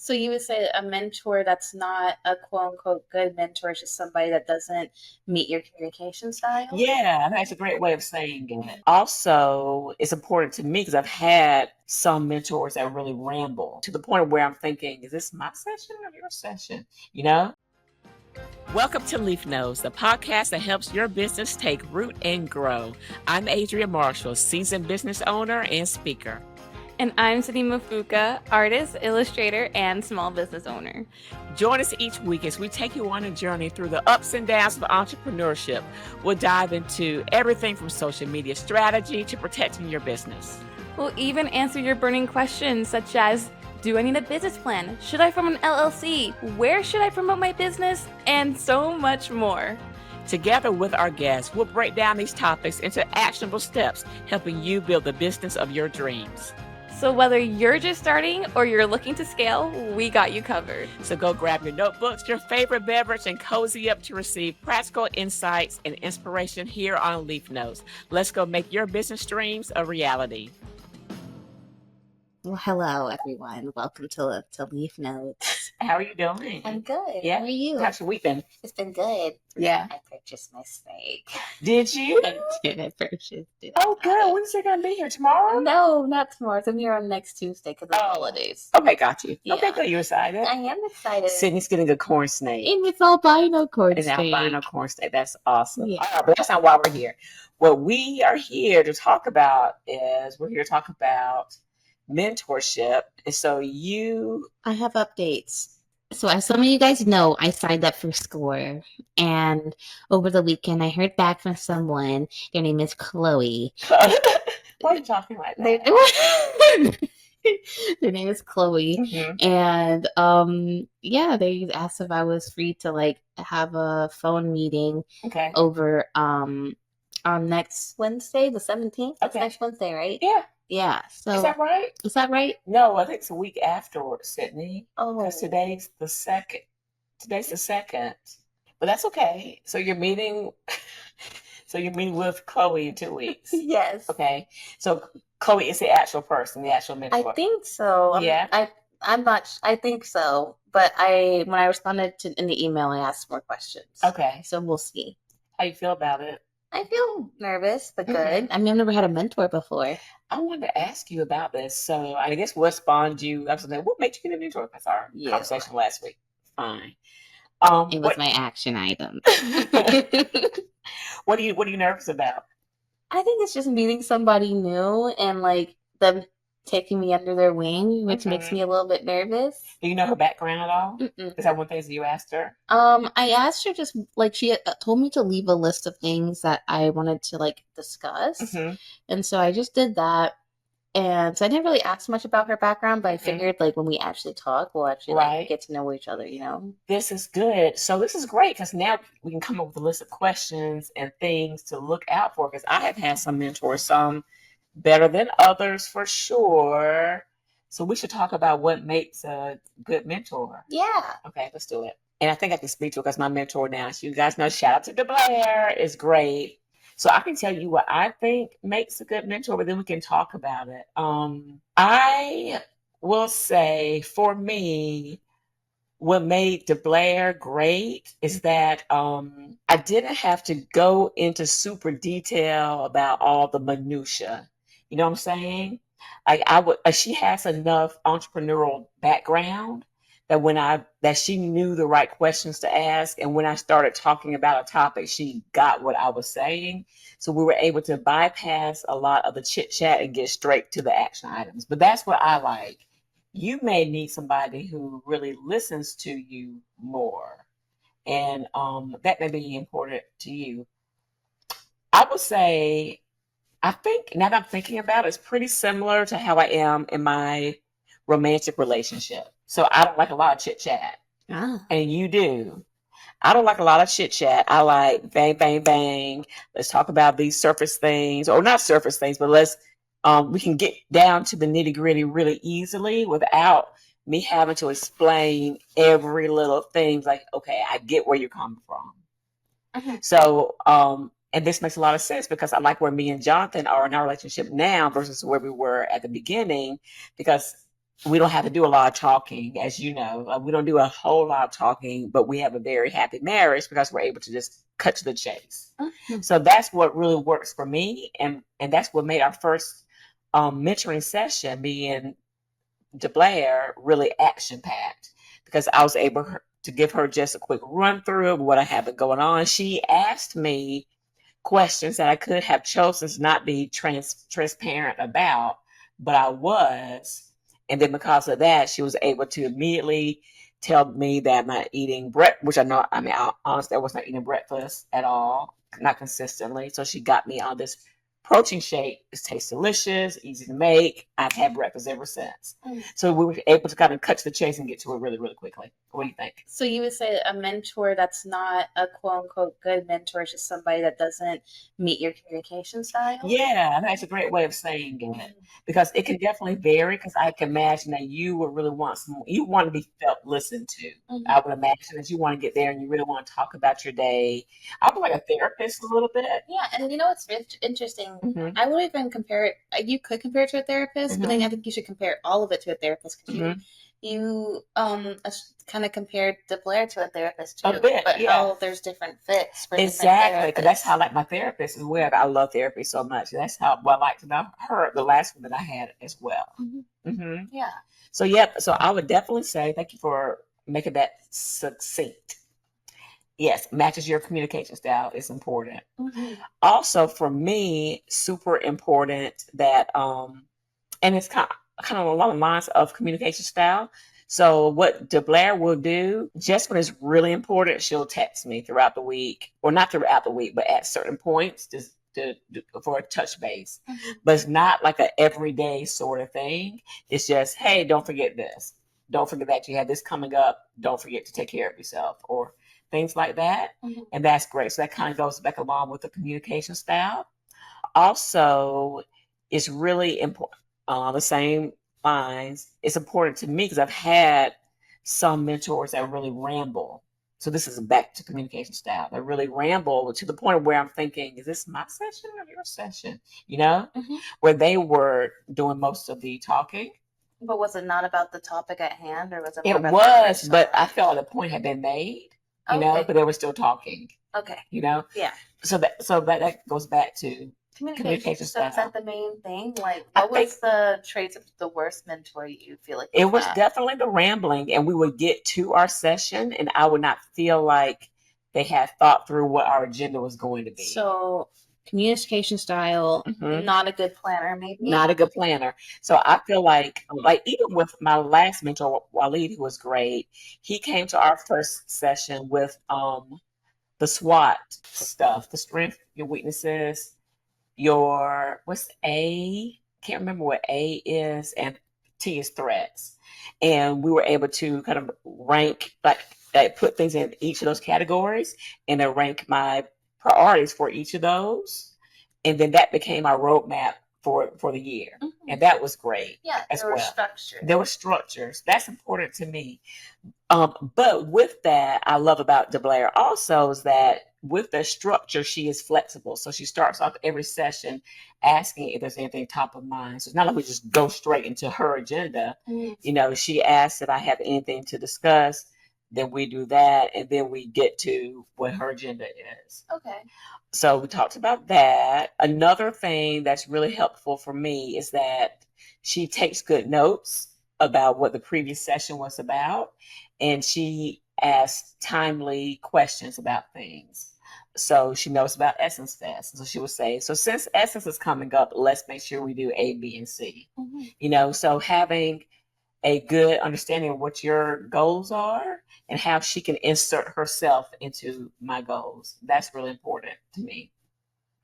So you would say a mentor that's not a quote unquote good mentor is just somebody that doesn't meet your communication style? Yeah, I think that's a great way of saying it. Also, it's important to me because I've had some mentors that really ramble to the point where I'm thinking, is this my session or your session? You know? Welcome to Leaf Notes, the podcast that helps your business take root and grow. I'm Adria Marshall, seasoned business owner and speaker. And I'm Sydney Mafuka, artist, illustrator, and small business owner. Join us each week as we take you on a journey through the ups and downs of entrepreneurship. We'll dive into everything from social media strategy to protecting your business. We'll even answer your burning questions such as, do I need a business plan? Should I form an LLC? Where should I promote my business? And so much more. Together with our guests, we'll break down these topics into actionable steps, helping you build the business of your dreams. So whether you're just starting or you're looking to scale, we got you covered. So go grab your notebooks, your favorite beverage, and cozy up to receive practical insights and inspiration here on Leaf Notes. Let's go make your business dreams a reality. Well, hello everyone. Welcome to Leaf Notes. How are you doing? I'm good. Yeah? How are you? How's your week been? It's been good. Yeah. I purchased my snake. Did you? I did. I purchased it. Oh, good. When's it going to be here? Tomorrow? No, not tomorrow. It's going to be around next Tuesday because of the holidays. Okay, got you. Yeah. Okay, good. You excited? I am excited. Sydney's getting a corn snake. And it's albino corn It's an snake. albino corn snake. That's awesome. Yeah. All right, but that's not why we're here. What we are here to talk about is we're here to talk about mentorship. And so I have updates. So as some of you guys know, I signed up for SCORE. And over the weekend, I heard back from someone. Their name is Chloe. why are you talking like that? Their name is Chloe. Mhm. And they asked if I was free to like have a phone meeting Okay. over on next Wednesday, the 17th. That's Okay. next Wednesday, right? Yeah. Yeah. So Is that right? is that right? No, I think it's a week afterwards, Sydney. Oh, Because today's the second. Today's the second. But that's okay. So you're meeting with Chloe in 2 weeks. yes. Okay. So Chloe is the actual person, the actual mentor. I think so. Yeah. I'm not. I think so. But when I responded in the email, I asked more questions. Okay. So we'll see. How you feel about it? I feel nervous, but good. Mhm. I mean, I've never had a mentor before. I wanted to ask you about this. So I guess what spawned you? I was like, what made you get a mentor? That's our Yeah. conversation last week. Fine. It was my action item. What are you nervous about? I think it's just meeting somebody new and like them taking me under their wing, which makes Mhm. me a little bit nervous. Do you know her background at all? Mm-mm. Is that one of the things that you asked her? I asked her just like she had told me to leave a list of things that I wanted to like discuss, Mm-hmm. and so I just did that. And so I didn't really ask much about her background, but I Mhm. figured like when we actually talk, we'll actually Right. like get to know each other, you know? This is good. So this is great because now we can come up with a list of questions and things to look out for. Because I have had some mentors, some better than others for sure. So we should talk about what makes a good mentor. Yeah. Okay, let's do it. And I think I can speak to it because my mentor now, so you guys know, shout out to DeBlair, is great. So I can tell you what I think makes a good mentor, but then we can talk about it. I will say for me, what made DeBlair great is that I didn't have to go into super detail about all the minutia. You know what I'm saying? Like she has enough entrepreneurial background that she knew the right questions to ask, and when I started talking about a topic, she got what I was saying. So we were able to bypass a lot of the chit chat and get straight to the action items. But that's what I like. You may need somebody who really listens to you more, and that may be important to you. I would say, I think now that I'm thinking about it, it's pretty similar to how I am in my romantic relationship. So I don't like a lot of chit chat, Ah. and you do. I don't like a lot of chit chat. I like bang, bang, bang. Let's talk about these surface things, or not surface things, but we can get down to the nitty gritty really easily without me having to explain every little thing. Like, okay, I get where you're coming from. Mhm. So, and this makes a lot of sense because I like where me and Jonathan are in our relationship now versus where we were at the beginning, because we don't have to do a lot of talking, as you know. We don't do a whole lot of talking, but we have a very happy marriage because we're able to just cut to the chase. Mhm. So that's what really works for me, and that's what made our first mentoring session, me and DeBlair, really action packed, because I was able to give her just a quick run through of what I have going on. She asked me questions that I could have chosen to not be transparent about, but I was. And then because of that, she was able to immediately tell me that I'm not eating breakfast, which honestly, I was not eating breakfast at all, not consistently. So she got me on this protein shake. It tastes delicious, easy to make. I've had breakfast ever since. So we were able to kind of cut to the chase and get to it really, really quickly. What do you think? So you would say a mentor that's not a quote unquote good mentor is just somebody that doesn't meet your communication style? Yeah, that's a great way of saying it, because it can definitely vary. Because I can imagine that you would really you want to be felt listened to. I would imagine that you want to get there and you really want to talk about your day. I would like a therapist a little bit. Yeah, and you know what's interesting? Mhm. I would even compare it. You could compare it to a therapist, but then Mhm. I think you should compare all of it to a therapist because Mhm. you kind of compared DeBlair to a therapist A too, bit, but yeah. how there's different fits for different Exactly, because that's therapists. how I like my therapist as well. I love therapy so much. That's how what I liked about her, the last one that I had as well. Yeah. So, yep. So I would definitely say thank you for making that succinct. Yes, matches your communication style is important. Also, for me, super important that and it's kind of along the lines of communication style. So what DeBlair will do, just when it's really important, she'll text me throughout the week, or not throughout the week, but at certain points for a touch base. But it's not like a everyday sort of thing. It's just, hey, don't forget this. Don't forget that you have this coming up. Don't forget to take care of yourself, or things like that. And that's great. So that kind of goes back along with the communication style. Also, it's really important, the same lines. It's important to me because I've had some mentors that really ramble. So this is back to communication style. They really ramble to the point where I'm thinking, is this my session or your session? Where they were doing most of the talking. But was it not about the topic at hand, or was it? It was, but I felt the point had been made. Okay. But they were still talking. Okay. Yeah. So that goes back to communication So is style. that the main thing? Like, I what was the traits of the worst mentor you feel like? It was definitely the rambling, and we would get to our session, and I would not feel like they had thought through what our agenda was going to be. So communication style, not a good planner, maybe. Not a good planner. So I feel like even with my last mentor, Waleed, who was great, he came to our first session with the SWOT stuff, the strength, your weaknesses, your what's A? Can't remember what A is, and T is threats. And we were able to kind of rank, like, put things in each of those categories, and then rank my priorities for each of those. And then that became our roadmap for the year. And that was great. Yeah, there were structures. There were structures. That's important to me. But with that, I love about DeBlair also is that with the structure, she is flexible. So she starts off every session asking if there's anything top of mind. So it's not like we just go straight into her agenda. She asks if I have anything to discuss, then we do that, and then we get to what her agenda is. Okay. So we talked about that. Another thing that's really helpful for me is that she takes good notes about what the previous session was about, and she asks timely questions about things. So she knows about Essence Fest. So she would say, so since Essence is coming up, let's make sure we do A, B, and C. So having a good understanding of what your goals are and how she can insert herself into my goals. That's really important to me.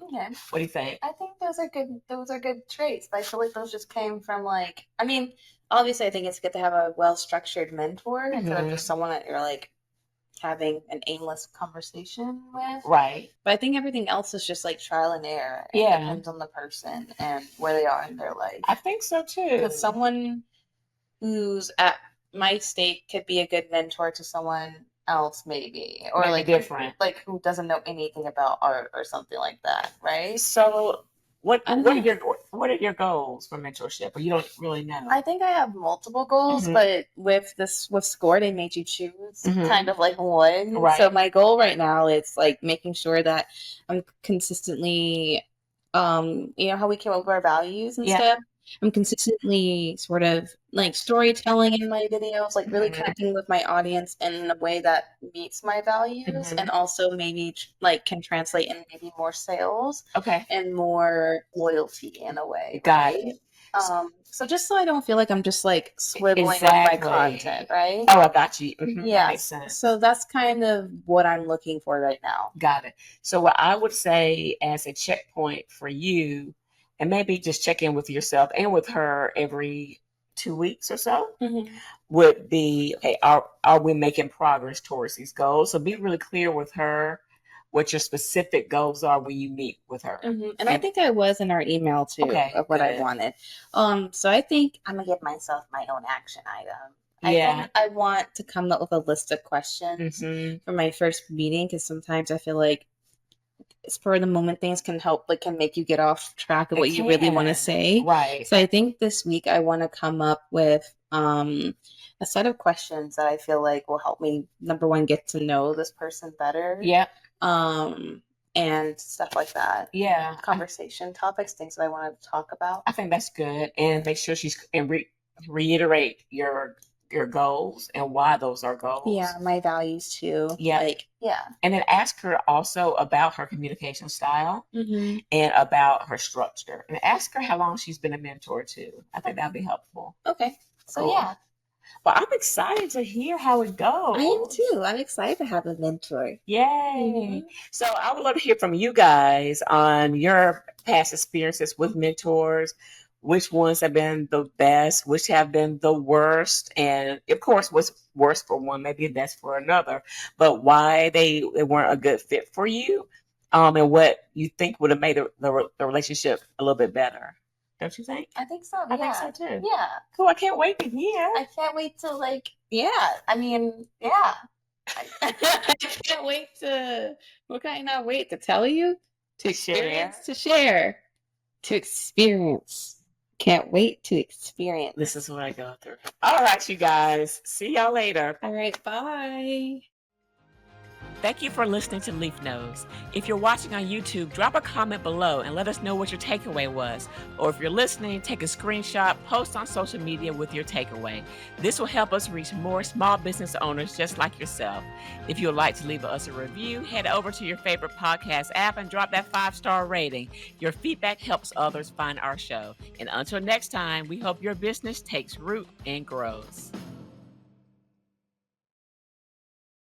Okay. What do you think? I think those are good. Those are good traits. I feel like those just came from obviously I think it's good to have a well-structured mentor instead of just someone that you're like having an aimless conversation with. Right. But I think everything else is just like trial and error. It depends on the person and where they are in their life. I think so too. Because someone who's at my state could be a good mentor to someone else, maybe, or different, like who doesn't know anything about art or something like that, right? So What I don't what are know. your goals for mentorship? Or you don't really know? I think I have multiple goals, Mhm. but with Score, they made you choose Mhm. kind of like one. Right. So my goal right now is like making sure that I'm consistently, you know how we came up with our values and Yeah. stuff. I'm consistently sort of like storytelling in my videos, like really Mhm. connecting with my audience in a way that meets my values, Mhm. and also maybe like can translate in maybe more sales Okay. and more loyalty in a way, Got right? it. So just so I don't feel like I'm just like swiveling with Exactly. my content, right? Oh, I got you. Mhm. That Yeah. makes sense. So that's kind of what I'm looking for right now. Got it. So what I would say as a checkpoint for you, and maybe just check in with yourself and with her every 2 weeks or so, would be, okay, are we making progress towards these goals? So be really clear with her what your specific goals are when you meet with her. And I think I was in our email too Okay, of what I good. wanted. So I think I'm gonna give myself my own action item. I Yeah. think I want to come up with a list of questions for my first meeting, because sometimes I feel like spur of the moment things can help, like can make you get off track of They what you really want to can. say. Right. So I think this week I want to come up with a set of questions that I feel like will help me, number one, get to know this person better. Yep. And stuff like that. Yeah. Conversation topics, things that I want to talk about. I think that's good. And make sure she's and reiterate your goals and why those are goals. Yeah, my values too. Yeah. Like, yeah. And then ask her also about her communication style and about her structure. And ask her how long she's been a mentor too. I think that'd be helpful. Okay. So Cool. yeah. Well, I'm excited to hear how it goes. I am too. I'm excited to have a mentor. Yay. So I would love to hear from you guys on your past experiences with mentors, which ones have been the best, which have been the worst, and of course, what's worse for one, maybe best for another, but why they weren't a good fit for you, and what you think would have made the relationship a little bit better. Don't you think? I think so. I think so too. Yeah. Cool. I can't wait to hear. I can't wait to I mean, yeah. I can't wait to, what can I not wait to tell you? To experience, to share, to experience. Can't wait to experience. This is what I go through. All right, you guys. See y'all later. All right, bye. Thank you for listening to Leaf Nose. If you're watching on YouTube, drop a comment below and let us know what your takeaway was. Or if you're listening, take a screenshot, post on social media with your takeaway. This will help us reach more small business owners just like yourself. If you would like to leave us a review, head over to your favorite podcast app and drop that 5-star rating. Your feedback helps others find our show. And until next time, we hope your business takes root and grows.